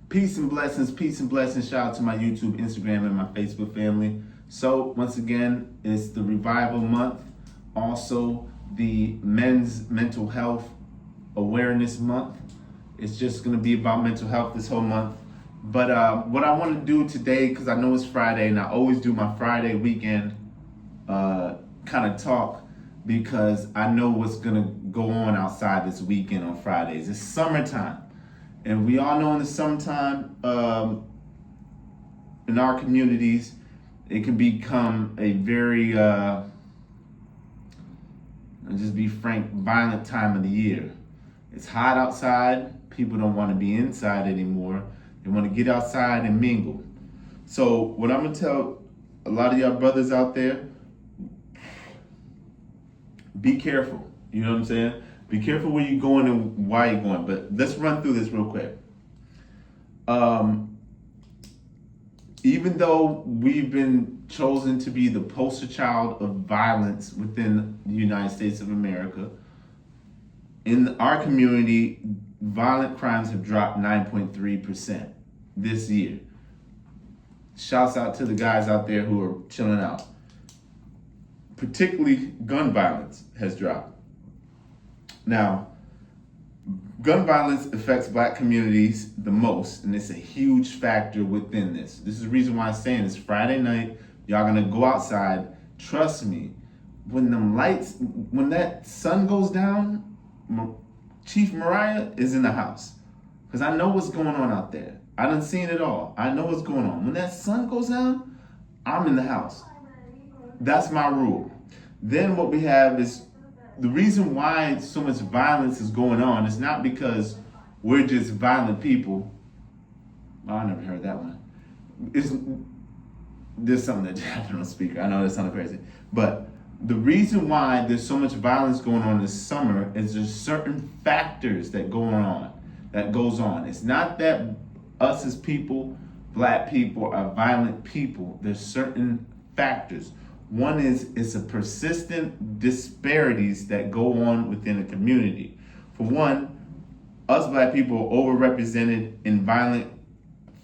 Peace and blessings, peace and blessings. Shout out to my YouTube, Instagram, and my Facebook family. So, once again, it's the Revival Month. Also, the Men's Mental Health Awareness Month. It's just going to be about mental health this whole month. But what I want to do today, because I know it's Friday, and I always do my Friday weekend kind of talk, because I know what's going to go on outside this weekend on Fridays. It's summertime. And we all know in the summertime, in our communities, it can become a very, I'll just be frank, violent time of the year. It's hot outside. People don't want to be inside anymore. They want to get outside and mingle. So what I'm going to tell a lot of y'all brothers out there, be careful. You know what I'm saying? Be careful where you're going and why you're going. But let's run through this real quick. Even though we've been chosen to be the poster child of violence within the United States of America, in our community, violent crimes have dropped 9.3% this year. Shouts out to the guys out there who are chilling out. Particularly gun violence has dropped. Now, gun violence affects black communities the most, and it's a huge factor within this. This is the reason why I'm saying it's Friday night. Y'all gonna go outside. Trust me, when that sun goes down, Chief Mariah is in the house. Because I know what's going on out there. I done seen it all. I know what's going on. When that sun goes down, I'm in the house. That's my rule. Then what we have is, the reason why so much violence is going on is not because we're just violent people. Oh, I never heard that one. There's something that happened on speaker. I know that sounded crazy. But the reason why there's so much violence going on this summer is there's certain factors that goes on. It's not that us as people, black people, are violent people. There's certain factors. One is it's a persistent disparities that go on within a community. For one, us black people are overrepresented in violent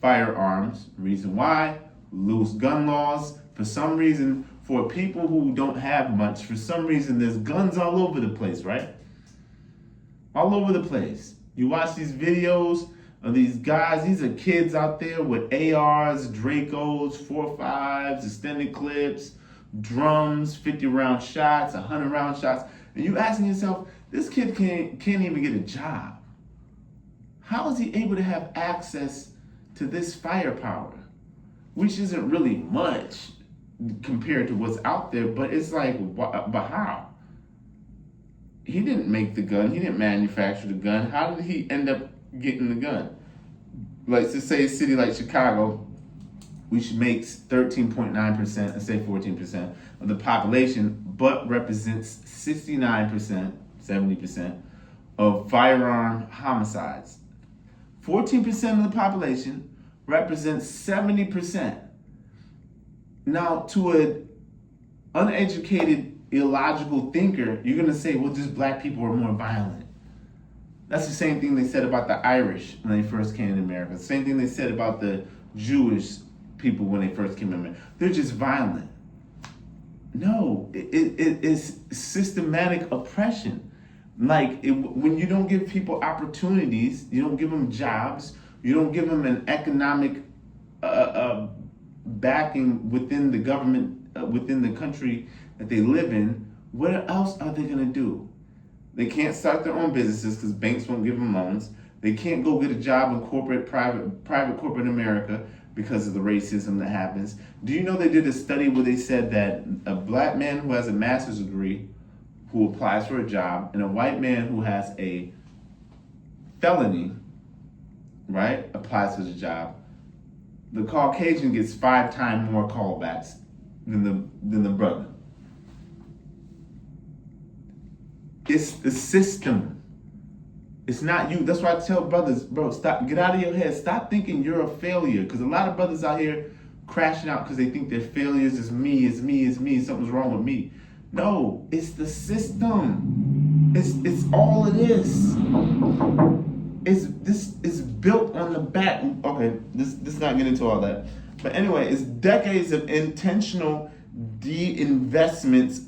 firearms. Reason why? Loose gun laws. For some reason, for people who don't have much, for some reason there's guns all over the place, right? All over the place. You watch these videos of these guys, these are kids out there with ARs, Dracos, 4.5s, extended clips, drums, 50-round shots, 100-round shots, and you asking yourself, this kid can't even get a job. How is he able to have access to this firepower, which isn't really much compared to what's out there, but it's like, but how? He didn't make the gun. He didn't manufacture the gun. How did he end up getting the gun? Like, to say a city like Chicago, which makes 13.9%, and say 14% of the population, but represents 69%, 70% of firearm homicides. 14% of the population represents 70%. Now, to an uneducated, illogical thinker, you're gonna say, well, just black people are more violent. That's the same thing they said about the Irish when they first came to America. The same thing they said about the Jewish people when they first came to America. They're just violent. No, it's systematic oppression. Like, when you don't give people opportunities, you don't give them jobs, you don't give them an economic backing within the government, within the country that they live in, what else are they gonna do? They can't start their own businesses because banks won't give them loans. They can't go get a job in private corporate America because of the racism that happens. Do you know they did a study where they said that a black man who has a master's degree who applies for a job and a white man who has a felony, right, applies for the job, the Caucasian gets 5 times more callbacks than the brother. It's the system. It's not you. That's why I tell brothers, bro, stop, get out of your head. Stop thinking you're a failure. Because a lot of brothers out here crashing out because they think they're failures. It's me, something's wrong with me. No, it's the system. It's all it is. this is built on the back. Okay, this not getting into all that, but anyway, it's decades of intentional de-investments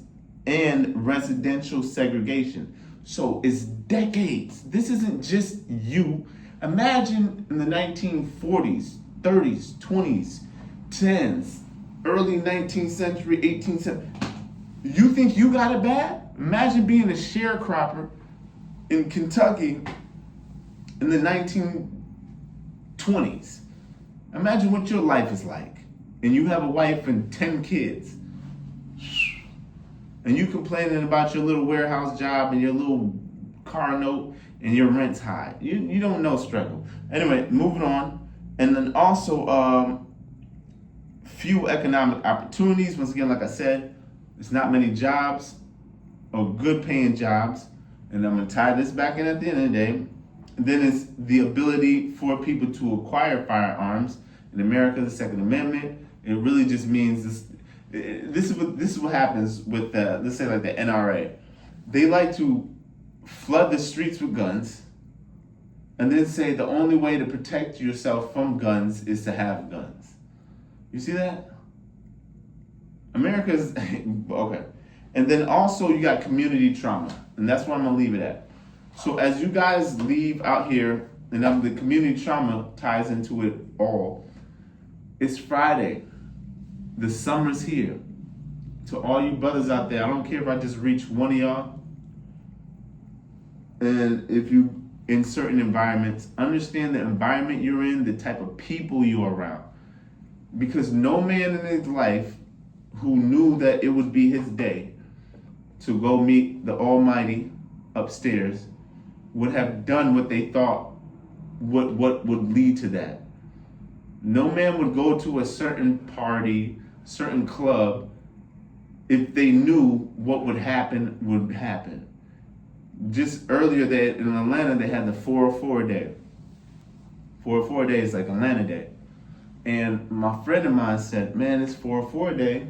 and residential segregation. So it's decades. This isn't just you. Imagine in the 1940s, 30s, 20s, 10s, early 19th century, 18th century. You think you got it bad? Imagine being a sharecropper in Kentucky in the 1920s. Imagine what your life is like. And you have a wife and 10 kids. And you complaining about your little warehouse job and your little car note and your rent's high. You don't know struggle. Anyway, moving on. And then also few economic opportunities. Once again, like I said, there's not many jobs or good paying jobs. And I'm going to tie this back in at the end of the day. And then it's the ability for people to acquire firearms. In America, the Second Amendment, it really just means this is what happens with let's say like the NRA. They like to flood the streets with guns and then say the only way to protect yourself from guns is to have guns. You see that? America's okay. And then also you got community trauma, and that's where I'm gonna leave it at. So as you guys leave out here, and the community trauma ties into it all. It's Friday. The summer's here. To all you brothers out there, I don't care if I just reach one of y'all. And if you in certain environments, understand the environment you're in, the type of people you're around. Because no man in his life who knew that it would be his day to go meet the Almighty upstairs would have done what they thought what would lead to that. No man would go to a certain party, certain club, if they knew what would happen. Just earlier in Atlanta, they had the 404 day. 404 day is like Atlanta Day. And my friend of mine said, man, it's 404 day.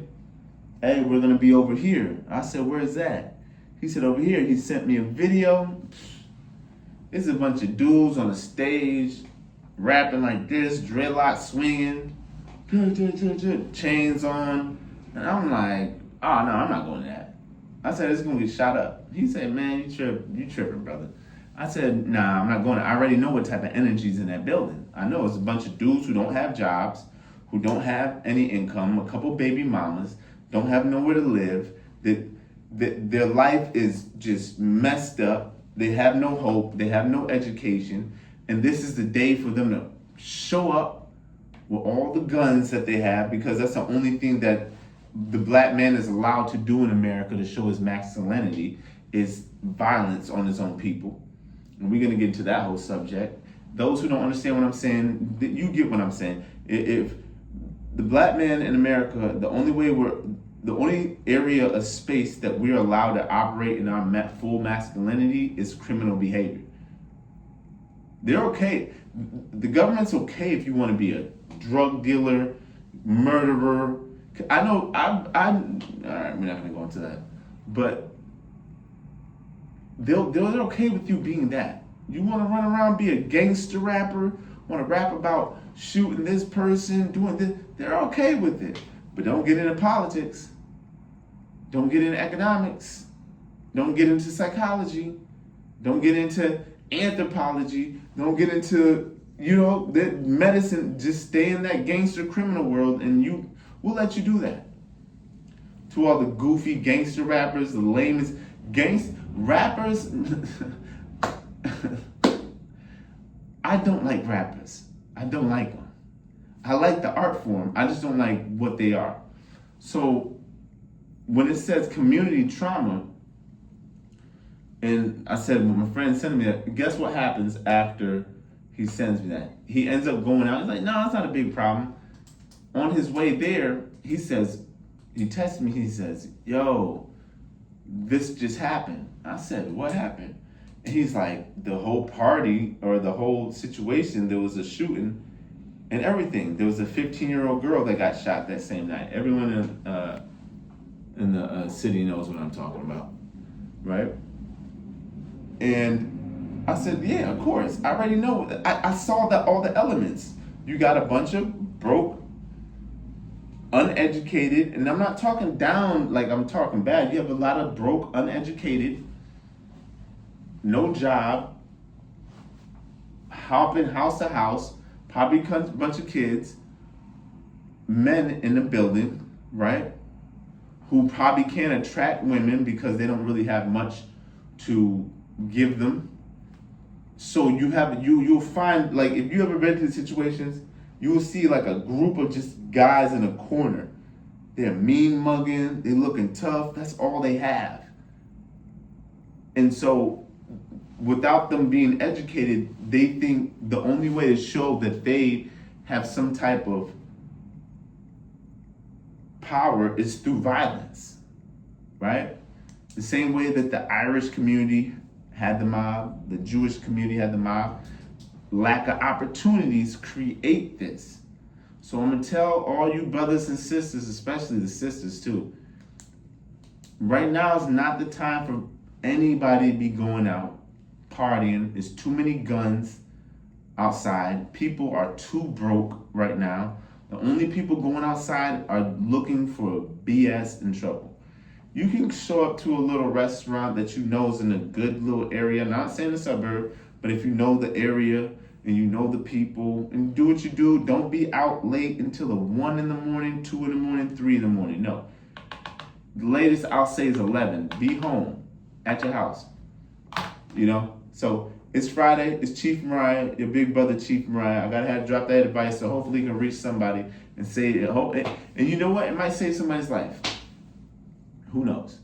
Hey, we're gonna be over here. I said, where's that? He said, over here. He sent me a video. It's a bunch of dudes on a stage, rapping like this, dreadlocks swinging, chains on. And I'm like, oh no, I'm not going to that. I said, it's gonna get shot up. He said, man, you tripping, brother. I said, nah, I'm not going to. I already know what type of energy's in that building. I know it's a bunch of dudes who don't have jobs, who don't have any income, a couple baby mamas, don't have nowhere to live, that their life is just messed up. They have no hope, they have no education, and this is the day for them to show up with all the guns that they have, because that's the only thing that the black man is allowed to do in America to show his masculinity is violence on his own people. And we're gonna get into that whole subject. Those who don't understand what I'm saying, you get what I'm saying. If the black man in America, the only area of space that we're allowed to operate in our full masculinity is criminal behavior. They're okay. The government's okay if you want to be a drug dealer, murderer. I know, all right, we're not gonna go into that. But they're okay with you being that. You want to run around, be a gangster rapper, want to rap about shooting this person, doing this, they're okay with it. But don't get into politics. Don't get into economics. Don't get into psychology. Don't get into anthropology. Don't get into, the medicine. Just stay in that gangster criminal world and we'll let you do that. To all the goofy gangster rappers, the lamest rappers. I don't like rappers. I don't like them. I like the art form. I just don't like what they are. So when it says community trauma, and I said when my friend sent me that, guess what happens after he sends me that? He ends up going out. He's like, no, it's not a big problem. On his way there, he texts me, he says, yo, this just happened. I said, what happened? And he's like, the whole party or the whole situation, there was a shooting and everything. There was a 15-year-old girl that got shot that same night. Everyone in the city knows what I'm talking about, right? And I said, yeah, of course. I already know. I saw that all the elements. You got a bunch of broke, uneducated, and I'm not talking down like I'm talking bad. You have a lot of broke, uneducated, no job, hopping house to house, probably a bunch of kids, men in the building, right? Who probably can't attract women because they don't really have much to give them. So you'll find, like, if you ever been to situations, you will see like a group of just guys in a corner. They're mean mugging, they looking tough, that's all they have. And so without them being educated, they think the only way to show that they have some type of power is through violence, right? The same way that the Irish community had the mob, the Jewish community had the mob. Lack of opportunities create this. So I'm gonna tell all you brothers and sisters, especially the sisters too, right now is not the time for anybody to be going out partying. There's too many guns outside. People are too broke right now. The only people going outside are looking for BS and trouble. You can show up to a little restaurant that you know is in a good little area, not saying the suburb, but if you know the area and you know the people, and do what you do. Don't be out late until 1 in the morning, 2 in the morning, 3 in the morning. No. The latest I'll say is 11. Be home at your house. You know? So it's Friday. It's Chief Mariah, your big brother Chief Mariah. I gotta have to drop that advice so hopefully you can reach somebody and say it. And you know what? It might save somebody's life. Who knows?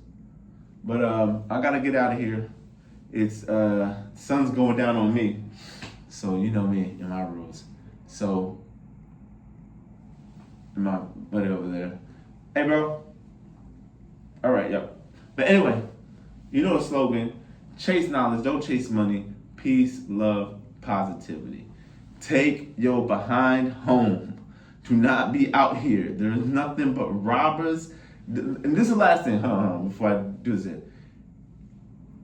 But I gotta get out of here. It's sun's going down on me. So you know me and my rules. So my buddy over there. Hey bro. All right, yep. But anyway, you know the slogan: chase knowledge, don't chase money. Peace, love, positivity. Take your behind home. Do not be out here. There's nothing but robbers. And this is the last thing, before I do this.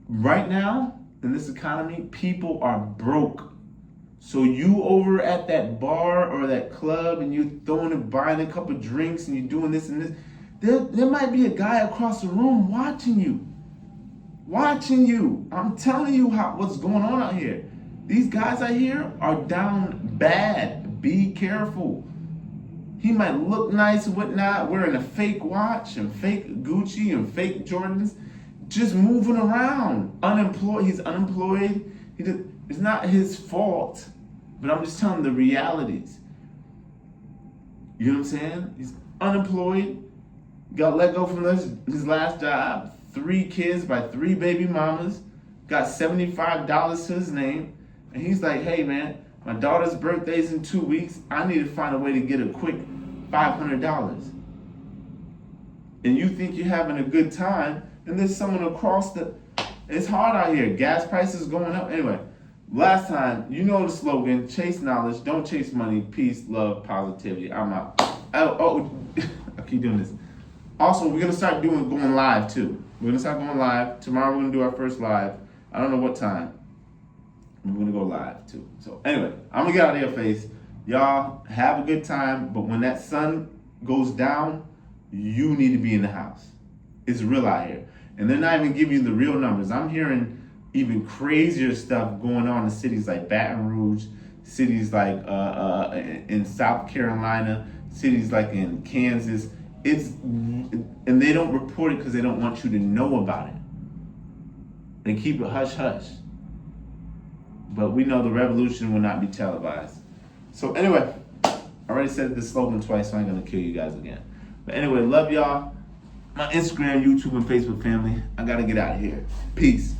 Right now, in this economy, people are broke. So you over at that bar or that club and you throwing and buying a couple drinks and you doing this and this, there might be a guy across the room watching you. Watching you. I'm telling you what's going on out here. These guys out here are down bad. Be careful. He might look nice and whatnot, wearing a fake watch and fake Gucci and fake Jordans, just moving around. Unemployed. He's unemployed. It's not his fault, but I'm just telling the realities. You know what I'm saying? He's unemployed, got let go from his last job, 3 kids by 3 baby mamas, got $75 to his name, and he's like, hey man, my daughter's birthday's in 2 weeks, I need to find a way to get a quick $500. And you think you're having a good time, and there's someone across it's hard out here, gas prices going up. Anyway, last time, you know the slogan: chase knowledge, don't chase money. Peace, love, positivity. I'm out. I keep doing this. Also, we're gonna start going live too. We're gonna start going live. Tomorrow we're gonna do our first live. I don't know what time. We're gonna go live too. So anyway, I'm gonna get out of your face. Y'all have a good time, but when that sun goes down, you need to be in the house. It's real out here. And they're not even giving you the real numbers. I'm hearing even crazier stuff going on in cities like Baton Rouge, cities like in South Carolina, cities like in Kansas. And they don't report it because they don't want you to know about it. They keep it hush hush. But we know the revolution will not be televised. So anyway, I already said this slogan twice, so I ain't gonna kill you guys again. But anyway, love y'all. My Instagram, YouTube, and Facebook family. I gotta get out of here. Peace.